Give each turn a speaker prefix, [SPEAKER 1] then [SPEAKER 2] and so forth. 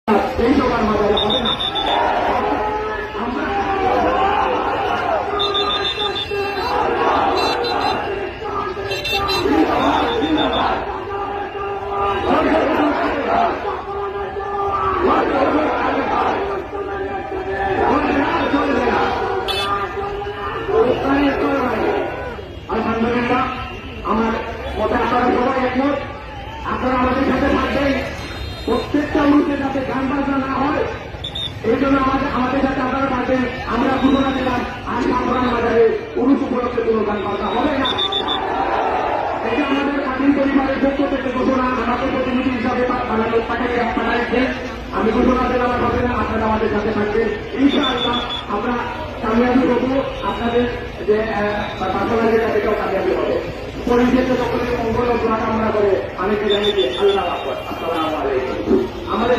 [SPEAKER 1] এইসব আর মাঝারে হবে না। আলহামদুলিল্লাহ, আমার মতে আপনারা সবাই একমত। আপনারা আমাদের সাথে থাকবেন, প্রত্যেকটা উরুতে যাতে গান বাজনা না হয় এই জন্য আমাদের সাথে আপনারা থাকবেন। আমরা ঘোষণা দিলাম আজ আমরা বাজারে উরুস উপলক্ষে কোনো গান বাজনা হবে না। এটা আমাদের স্বাধীন পরিবারের পক্ষ থেকে ঘোষণা, আমাদের প্রতিনিধি হিসাবে পাঠাইছে। আমি ঘোষণা দিলাম হবে না, আপনারা আমাদের সাথে থাকবেন। ইনশাআল্লাহ আমরা কামিয়াবি হবো, আপনাদের যে পার্সোনাল যেটা সেটাও কামিয়াবি হবে। পরিবেশে সকলের মঙ্গল ও দোয়া কামনা করে আমি জানিয়ে আল্লাহ আসসালামু আলাইকুম। আমাদের